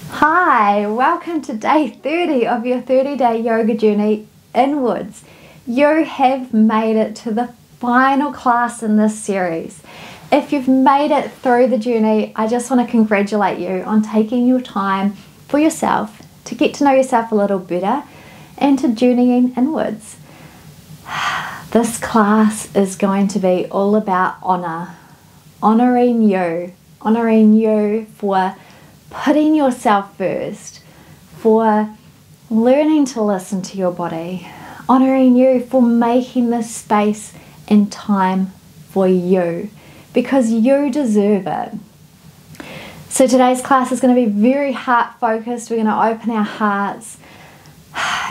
Hi, welcome to day 30 of your 30-day yoga journey inwards. You have made it to the final class in this series. If you've made it through the journey, I just want to congratulate you on taking your time for yourself to get to know yourself a little better and to journeying inwards. This class is going to be all about honouring you for putting yourself first, for learning to listen to your body, honouring you for making this space and time for you, because you deserve it. So today's class is going to be very heart focused. We're going to open our hearts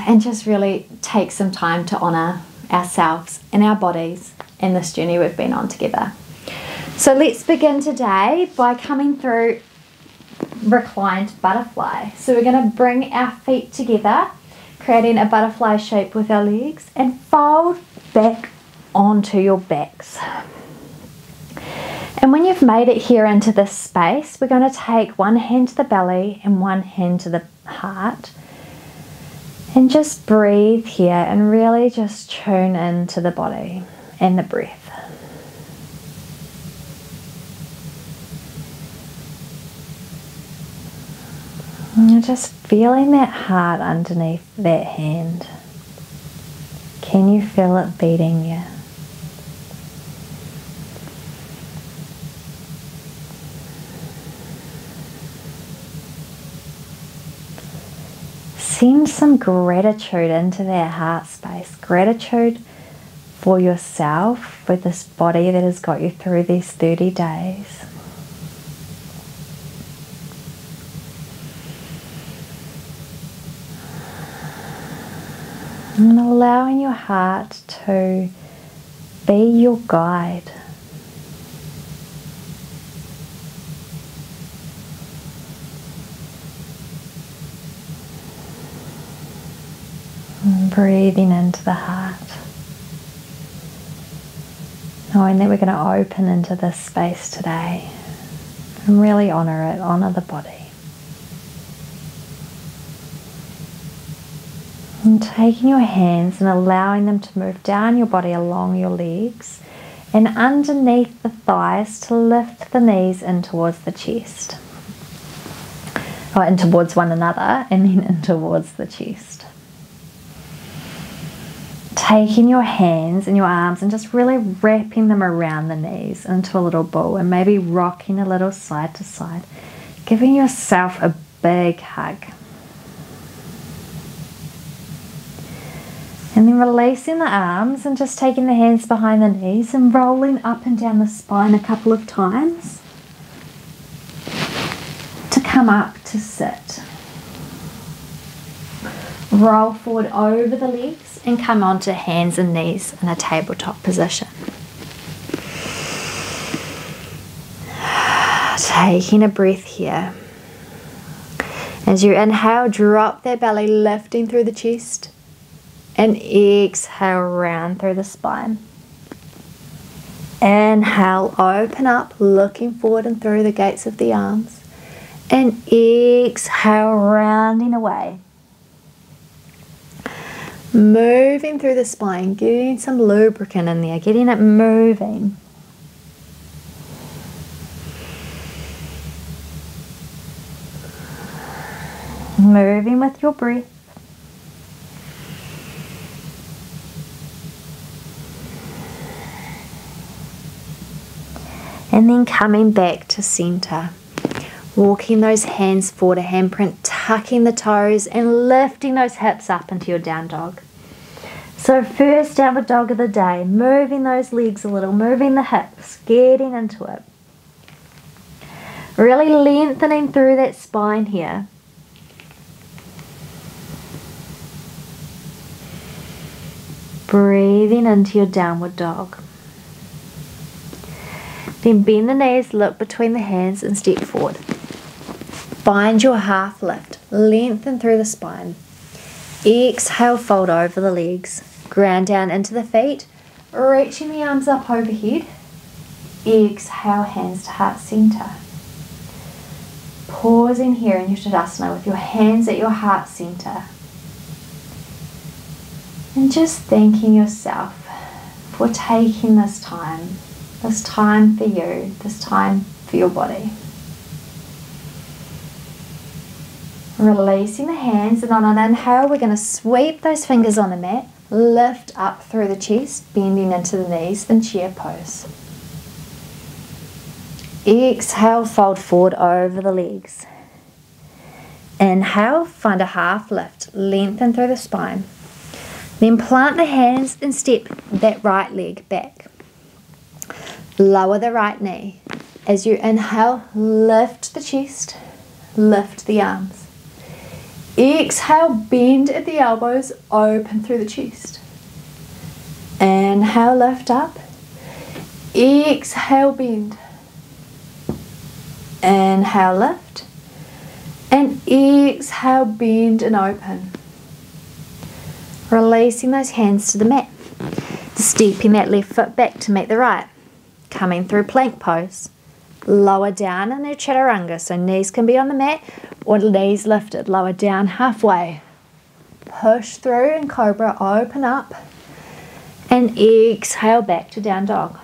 and just really take some time to honour ourselves and our bodies in this journey we've been on together. So let's begin today by coming through reclined butterfly. So we're going to bring our feet together, creating a butterfly shape with our legs, and fold back onto your backs. And when you've made it here into this space, we're going to take one hand to the belly and one hand to the heart, and just breathe here and really just tune into the body and the breath. And you're just feeling that heart underneath that hand. Can you feel it beating there? Send some gratitude into that heart space. Gratitude for yourself, for this body that has got you through these 30 days. And allowing your heart to be your guide. And breathing into the heart. Knowing that we're going to open into this space today and really honour it, honour the body. And taking your hands and allowing them to move down your body along your legs and underneath the thighs to lift the knees in towards the chest. Or in towards one another and then in towards the chest. Taking your hands and your arms and just really wrapping them around the knees into a little ball and maybe rocking a little side to side. Giving yourself a big hug. And then releasing the arms and just taking the hands behind the knees and rolling up and down the spine a couple of times to come up to sit. Roll forward over the legs and come onto hands and knees in a tabletop position. Taking a breath here. As you inhale, drop that belly, lifting through the chest. And exhale round through the spine. Inhale, open up, looking forward and through the gates of the arms. And exhale, rounding away. Moving through the spine, getting some lubricant in there, getting it moving. Moving with your breath. And then coming back to center. Walking those hands forward, a handprint, tucking the toes and lifting those hips up into your down dog. So first downward dog of the day, moving those legs a little, moving the hips, getting into it. Really lengthening through that spine here. Breathing into your downward dog. Then bend the knees, look between the hands and step forward. Find your half lift, lengthen through the spine. Exhale, fold over the legs, ground down into the feet, reaching the arms up overhead. Exhale, hands to heart center. pausing here in your Tadasana with your hands at your heart center. And just thanking yourself for taking this time for you, this time for your body. Releasing the hands, and on an inhale we're going to sweep those fingers on the mat, lift up through the chest, bending into the knees in chair pose. Exhale, fold forward over the legs. Inhale, find a half lift, lengthen through the spine. Then plant the hands and step that right leg back. Lower the right knee. As you inhale, lift the chest, lift the arms. Exhale, bend at the elbows, open through the chest. Inhale, lift up. Exhale, bend. Inhale, lift. And exhale, bend and open. Releasing those hands to the mat. Stepping that left foot back to meet the right. Coming through plank pose. Lower down in a chaturanga, so knees can be on the mat or knees lifted. Lower down halfway. Push through in cobra, open up. And exhale back to down dog.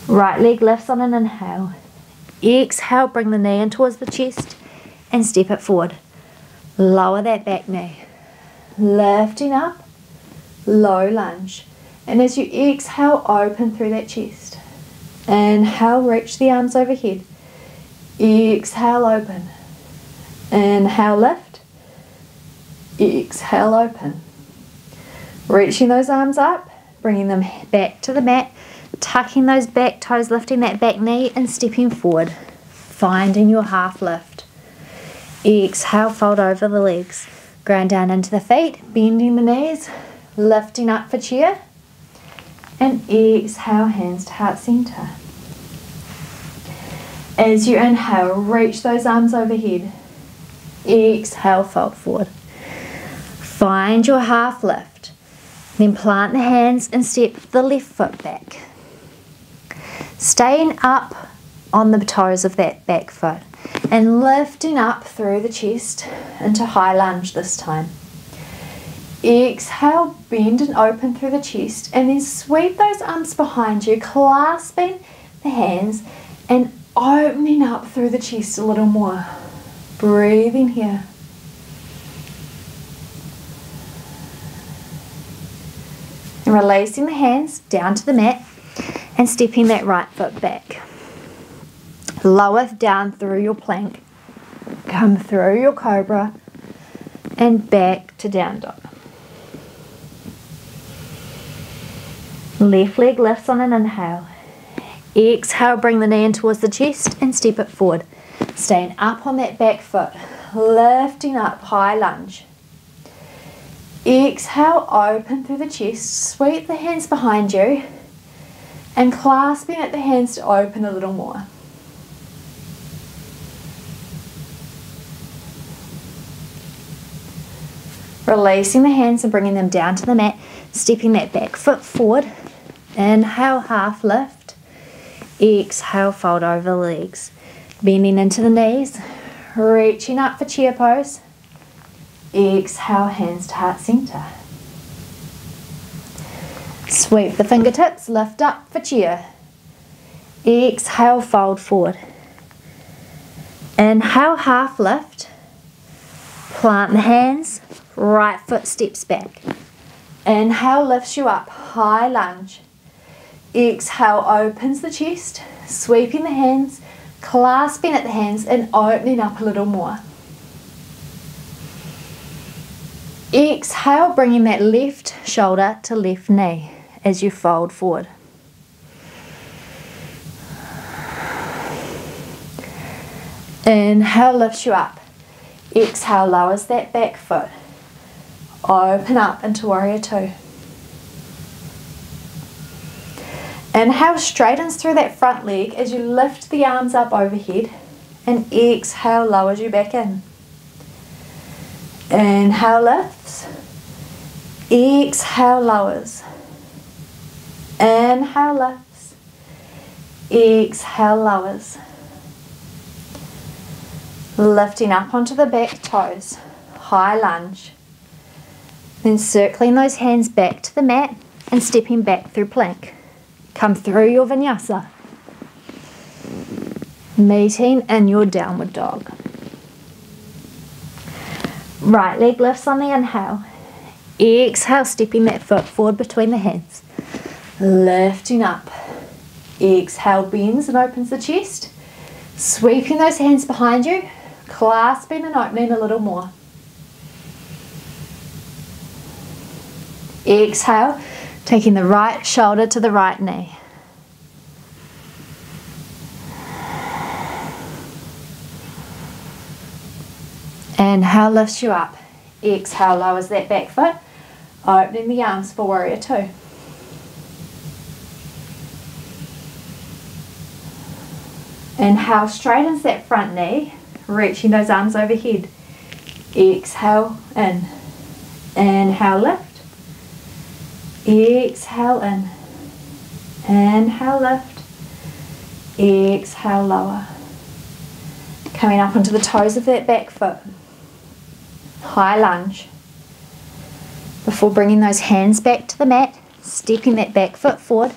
Right leg lifts on an inhale. Exhale, bring the knee in towards the chest and step it forward. Lower that back knee. Lifting up, low lunge. And as you exhale, open through that chest. Inhale, reach the arms overhead. Exhale, open. Inhale, lift. Exhale, open. Reaching those arms up, bringing them back to the mat, tucking those back toes, lifting that back knee and stepping forward. Finding your half lift. Exhale, fold over the legs. Ground down into the feet, bending the knees, lifting up for chair. And exhale, hands to heart center. As you inhale, reach those arms overhead. Exhale, fold forward. Find your half lift. Then plant the hands and step the left foot back. Staying up on the toes of that back foot and lifting up through the chest into high lunge this time. Exhale, bend and open through the chest, and then sweep those arms behind you, clasping the hands and opening up through the chest a little more. Breathing here. And releasing the hands down to the mat and stepping that right foot back. Lower down through your plank. Come through your cobra and back to down dog. Left leg lifts on an inhale. Exhale, bring the knee in towards the chest and step it forward. Staying up on that back foot. Lifting up, high lunge. Exhale, open through the chest. Sweep the hands behind you and clasping at the hands to open a little more. Releasing the hands and bringing them down to the mat, stepping that back foot forward. Inhale, half lift. Exhale, fold over the legs. Bending into the knees, reaching up for chair pose. Exhale, hands to heart center. Sweep the fingertips, lift up for chair. Exhale, fold forward. Inhale, half lift. Plant the hands, right foot steps back. Inhale, lifts you up, high lunge. Exhale, opens the chest, sweeping the hands, clasping at the hands and opening up a little more. Exhale, bringing that left shoulder to left knee as you fold forward. Inhale, lifts you up. Exhale, lowers that back foot. Open up into warrior two. Inhale, straightens through that front leg as you lift the arms up overhead. And exhale, lowers you back in. Inhale, lifts. Exhale, lowers. Inhale, lifts. Exhale, lowers. Lifting up onto the back toes, high lunge. Then circling those hands back to the mat and stepping back through plank. Come through your vinyasa. Meeting in your downward dog. Right leg lifts on the inhale. Exhale, stepping that foot forward between the hands. Lifting up. Exhale, bends and opens the chest. Sweeping those hands behind you, clasping and opening a little more. Exhale, taking the right shoulder to the right knee. Inhale lifts you up. Exhale lowers that back foot, opening the arms for warrior two. Inhale, straightens that front knee, reaching those arms overhead. Exhale in. Inhale lift. Exhale in. Inhale lift. Exhale lower. Coming up onto the toes of that back foot. High lunge. Before bringing those hands back to the mat, stepping that back foot forward,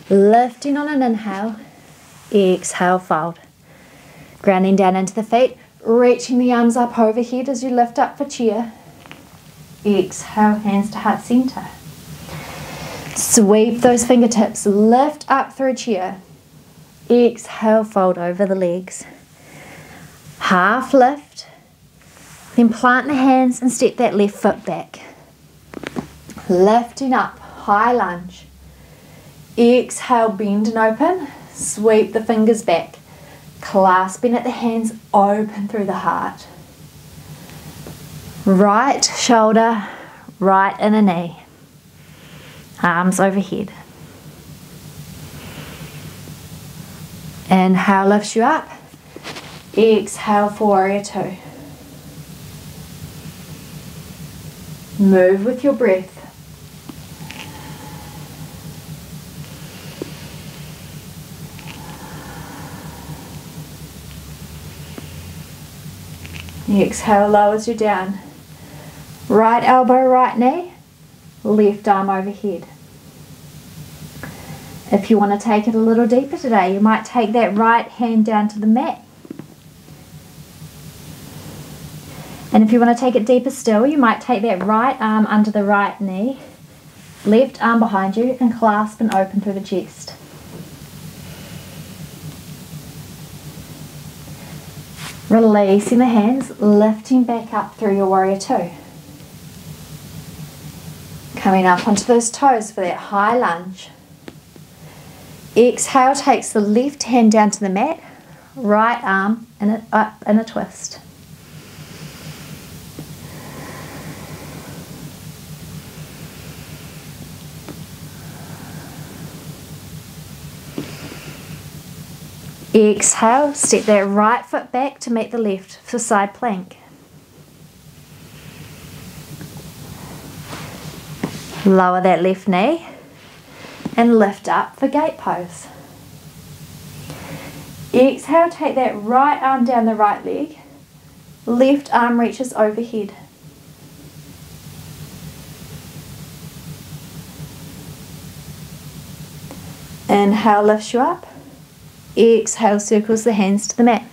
lifting on an inhale, exhale fold. Grounding down into the feet, reaching the arms up overhead as you lift up for chair. Exhale, hands to heart center. Sweep those fingertips, lift up through chair. Exhale, fold over the legs. Half lift. Then plant the hands and step that left foot back. Lifting up, high lunge. Exhale, bend and open. Sweep the fingers back. Clasping at the hands, open through the heart. Right shoulder, right inner knee. Arms overhead. Inhale lifts you up. Exhale for warrior two. Move with your breath. Exhale lowers you down. Right elbow, right knee, left arm overhead. If you want to take it a little deeper today, you might take that right hand down to the mat. And if you want to take it deeper still, you might take that right arm under the right knee, left arm behind you, and clasp and open through the chest. Releasing the hands, lifting back up through your warrior two. Coming up onto those toes for that high lunge. Exhale takes the left hand down to the mat, right arm up in a twist. Exhale, step that right foot back to meet the left for side plank. Lower that left knee and lift up for gate pose. Exhale, take that right arm down the right leg. Left arm reaches overhead. Inhale lifts you up. Exhale circles the hands to the mat.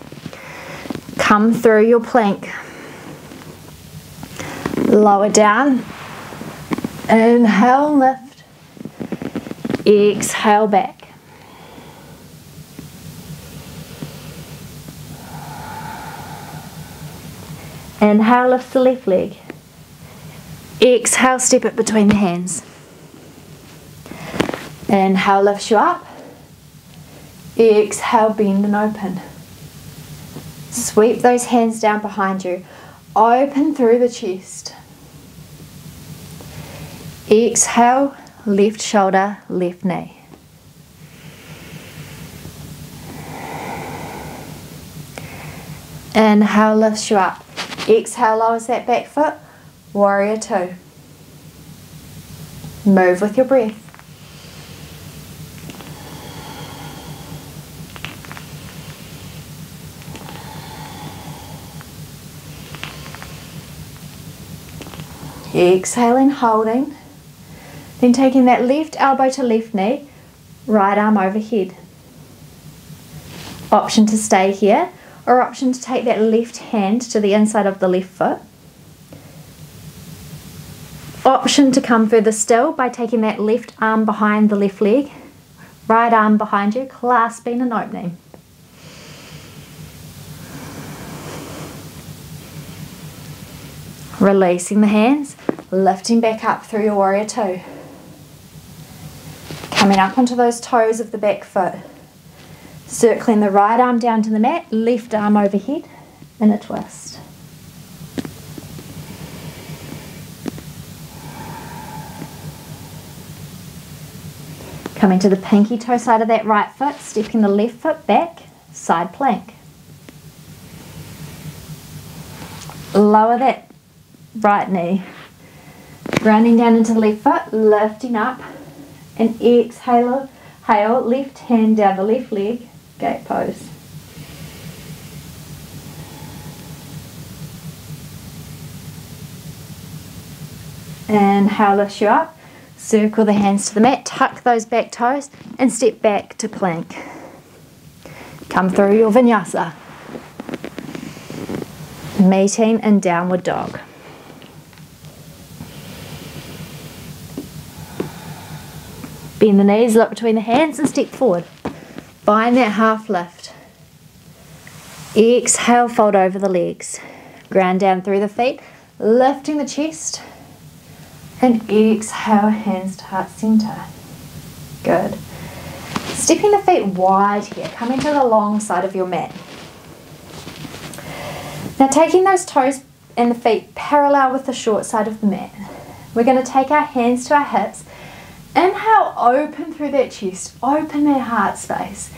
Come through your plank. Lower down. Inhale, lift. Exhale back. Inhale, lift the left leg. Exhale, step it between the hands. Inhale, lifts you up. Exhale, bend and open. Sweep those hands down behind you. Open through the chest. Exhale, left shoulder, left knee. Inhale lifts you up. Exhale lowers that back foot. Warrior two. Move with your breath. Exhaling, holding. Then taking that left elbow to left knee, right arm overhead. Option to stay here, or option to take that left hand to the inside of the left foot. Option to come further still by taking that left arm behind the left leg, right arm behind you, clasping and opening. Releasing the hands, lifting back up through your warrior two. Coming up onto those toes of the back foot. Circling the right arm down to the mat, left arm overhead in a twist. Coming to the pinky toe side of that right foot, stepping the left foot back, side plank. Lower that right knee, rounding down into the left foot, lifting up, and exhale, left hand down the left leg, gate pose. Inhale, lift you up, circle the hands to the mat, tuck those back toes, and step back to plank. Come through your vinyasa. Meeting in downward dog. Bend the knees, look between the hands and step forward. Find that half lift. Exhale, fold over the legs. Ground down through the feet, lifting the chest. And exhale, hands to heart center. Good. Stepping the feet wide here, coming to the long side of your mat. Now taking those toes and the feet parallel with the short side of the mat. We're going to take our hands to our hips. Inhale, open through that chest, open that heart space.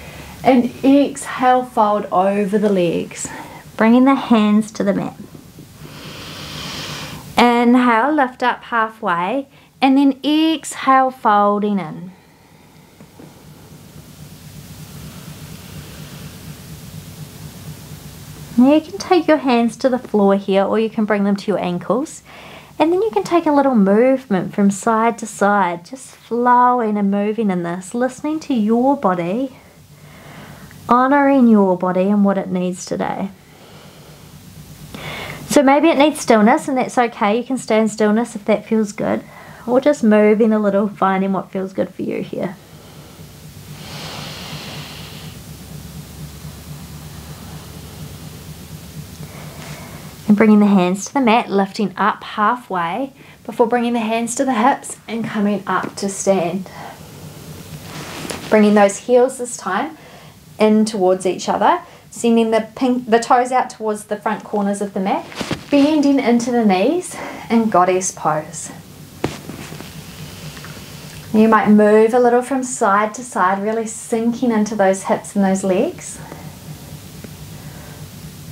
And exhale, fold over the legs. Bringing the hands to the mat. Inhale, lift up halfway. And then exhale, folding in. Now you can take your hands to the floor here, or you can bring them to your ankles. And then you can take a little movement from side to side, just flowing and moving in this, listening to your body, honouring your body and what it needs today. So maybe it needs stillness, and that's okay. You can stay in stillness if that feels good, or just moving a little, finding what feels good for you here. And bringing the hands to the mat, lifting up halfway before bringing the hands to the hips and coming up to stand. Bringing those heels this time in towards each other, sending the toes out towards the front corners of the mat, bending into the knees in goddess pose. You might move a little from side to side, really sinking into those hips and those legs.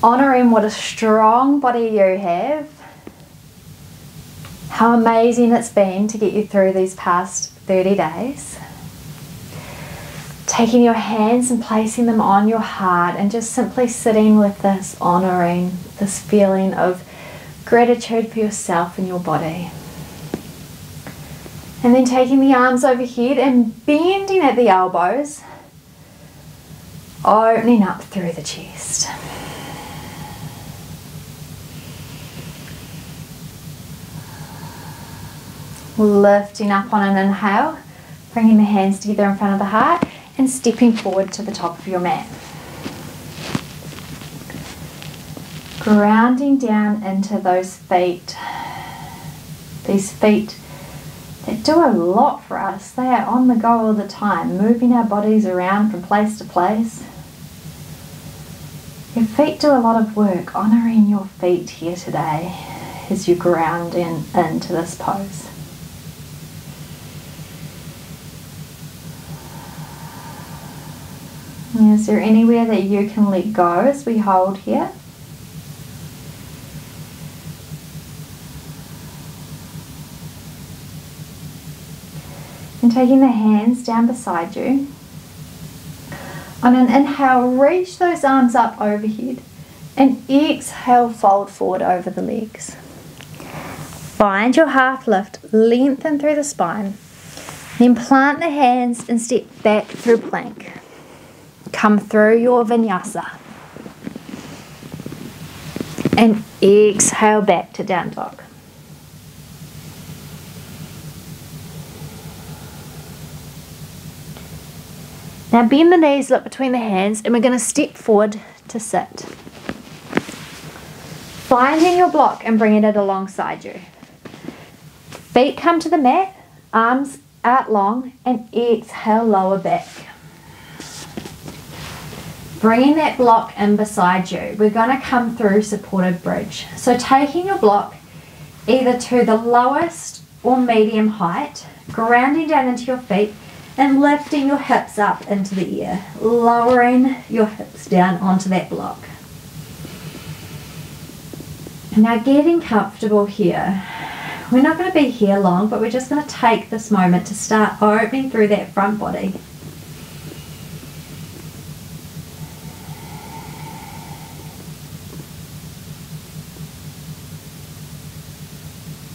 Honouring what a strong body you have. How amazing it's been to get you through these past 30 days. Taking your hands and placing them on your heart and just simply sitting with this, honouring this feeling of gratitude for yourself and your body. And then taking the arms overhead and bending at the elbows, opening up through the chest. Lifting up on an inhale, bringing the hands together in front of the heart and stepping forward to the top of your mat. Grounding down into those feet. These feet that do a lot for us. They are on the go all the time, moving our bodies around from place to place. Your feet do a lot of work. Honouring your feet here today as you ground into this pose. Is there anywhere that you can let go as we hold here? And taking the hands down beside you. On an inhale, reach those arms up overhead. And exhale, fold forward over the legs. Find your half lift, lengthen through the spine. Then plant the hands and step back through plank. Come through your vinyasa. And exhale back to down dog. Now bend the knees, look between the hands, and we're going to step forward to sit. Finding your block and bringing it alongside you. Feet come to the mat, arms out long, and exhale, lower back. Bringing that block in beside you, we're going to come through supported bridge. So taking your block either to the lowest or medium height, grounding down into your feet, and lifting your hips up into the air, lowering your hips down onto that block. Now getting comfortable here. We're not going to be here long, but we're just going to take this moment to start opening through that front body.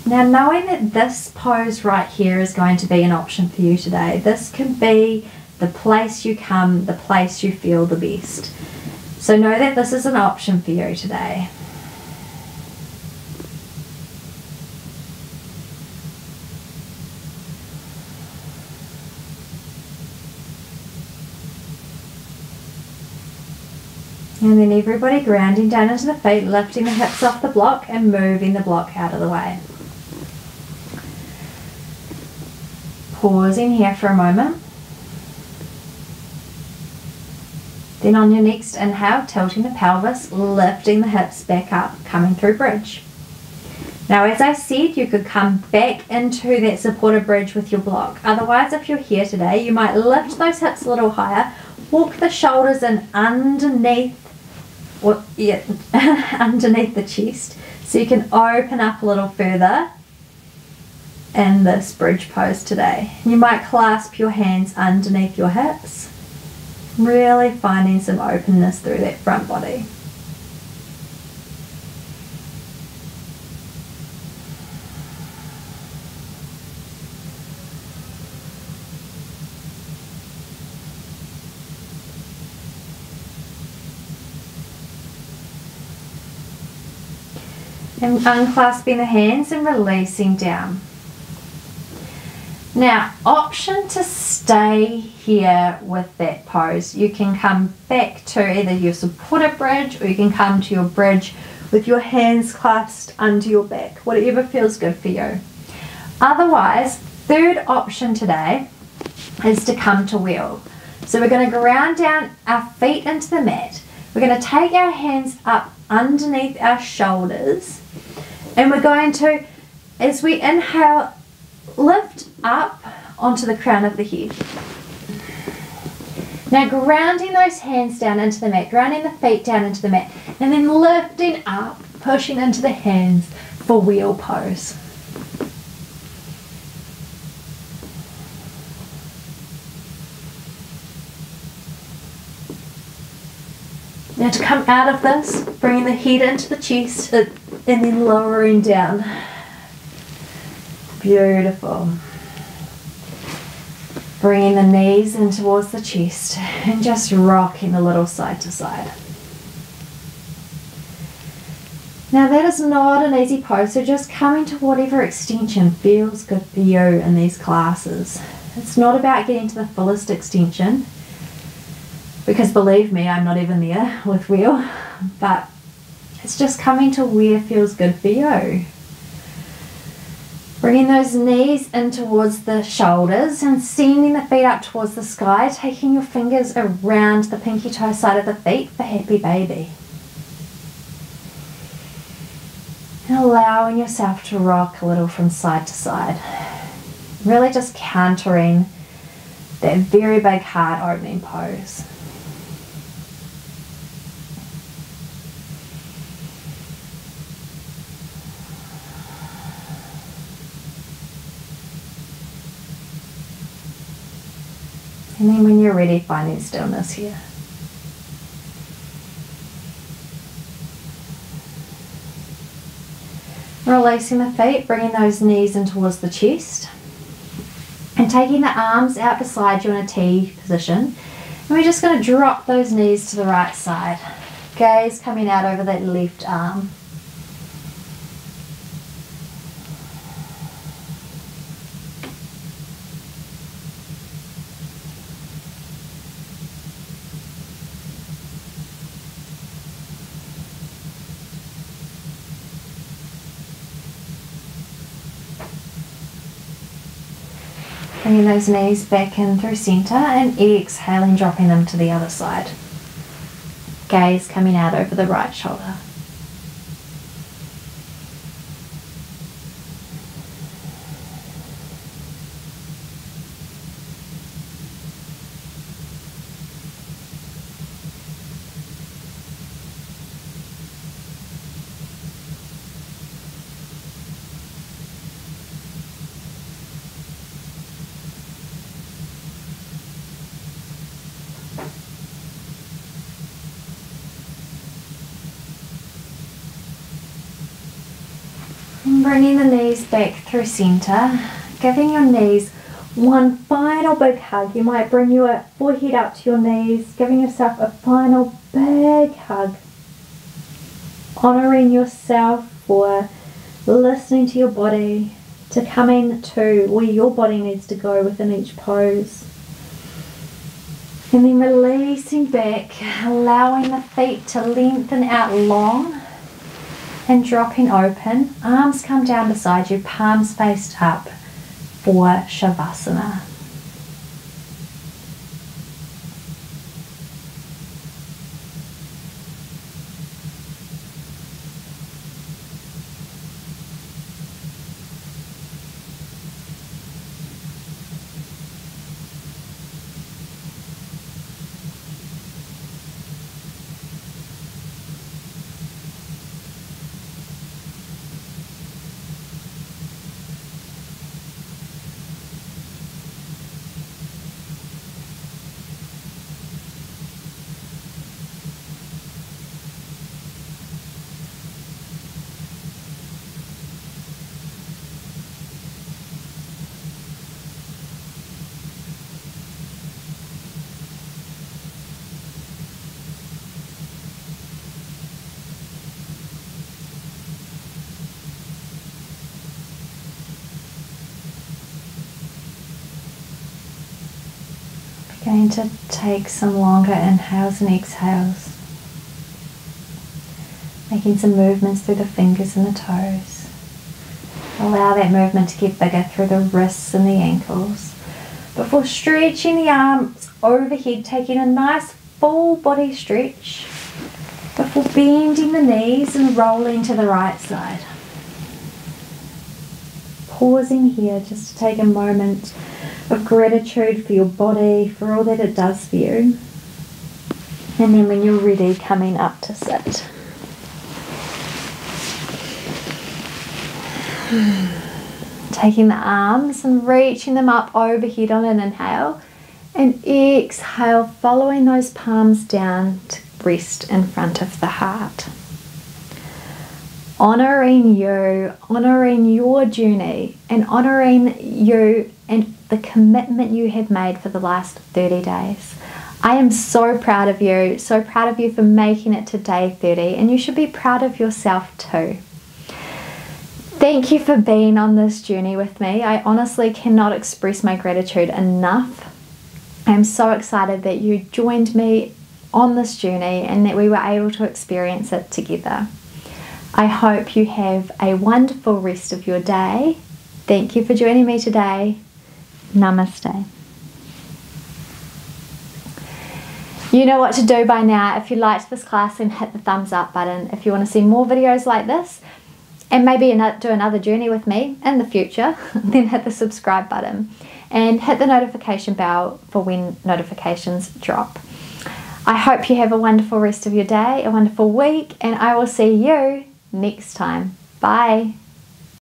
Now knowing that this pose right here is going to be an option for you today, this can be the place you come, the place you feel the best. So know that this is an option for you today. And then everybody grounding down into the feet, lifting the hips off the block and moving the block out of the way. Pausing here for a moment. Then on your next inhale, tilting the pelvis, lifting the hips back up, coming through bridge. Now as I said, you could come back into that supported bridge with your block. Otherwise, if you're here today, you might lift those hips a little higher, walk the shoulders in underneath underneath the chest, so you can open up a little further in this bridge pose today. You might clasp your hands underneath your hips, really finding some openness through that front body. And unclasping the hands and releasing down. Now, option to stay here with that pose. You can come back to either your supported bridge, or you can come to your bridge with your hands clasped under your back, whatever feels good for you. Otherwise, third option today is to come to wheel. So we're going to ground down our feet into the mat. We're going to take our hands up underneath our shoulders, and we're going to, as we inhale, lift up onto the crown of the head. Now grounding those hands down into the mat, grounding the feet down into the mat, and then lifting up, pushing into the hands for wheel pose. Now to come out of this, bringing the head into the chest and then lowering down. Beautiful. Bringing the knees in towards the chest and just rocking a little side to side. Now that is not an easy pose, so just coming to whatever extension feels good for you in these classes. It's not about getting to the fullest extension, because believe me, I'm not even there with wheel, but it's just coming to where feels good for you. Bringing those knees in towards the shoulders and sending the feet up towards the sky, taking your fingers around the pinky toe side of the feet for happy baby. And allowing yourself to rock a little from side to side. Really just countering that very big heart opening pose. And then when you're ready, finding stillness here. Releasing the feet, bringing those knees in towards the chest. And taking the arms out beside you in a T position. And we're just going to drop those knees to the right side. Gaze coming out over that left arm. Bringing those knees back in through centre and exhaling, dropping them to the other side. Gaze coming out over the right shoulder. And bringing the knees back through centre, giving your knees one final big hug. You might bring your forehead up to your knees, giving yourself a final big hug. Honouring yourself for listening to your body, to coming to where your body needs to go within each pose. And then releasing back, allowing the feet to lengthen out long. And dropping open, arms come down beside you, palms faced up for Shavasana. Going to take some longer inhales and exhales, making some movements through the fingers and the toes. Allow that movement to get bigger through the wrists and the ankles before stretching the arms overhead, taking a nice full body stretch before bending the knees and rolling to the right side. Pausing here just to take a moment of gratitude for your body, for all that it does for you. And then when you're ready, coming up to sit. Taking the arms and reaching them up overhead on an inhale, and exhale, following those palms down to rest in front of the heart. Honouring you, honouring your journey, and honouring you and the commitment you have made for the last 30 days. I am so proud of you for making it to day 30, and you should be proud of yourself too. Thank you for being on this journey with me. I honestly cannot express my gratitude enough. I'm so excited that you joined me on this journey and that we were able to experience it together. I hope you have a wonderful rest of your day. Thank you for joining me today. Namaste. You know what to do by now. If you liked this class, then hit the thumbs up button. If you want to see more videos like this and maybe do another journey with me in the future, then hit the subscribe button and hit the notification bell for when notifications drop. I hope you have a wonderful rest of your day, a wonderful week, and I will see you next time. Bye.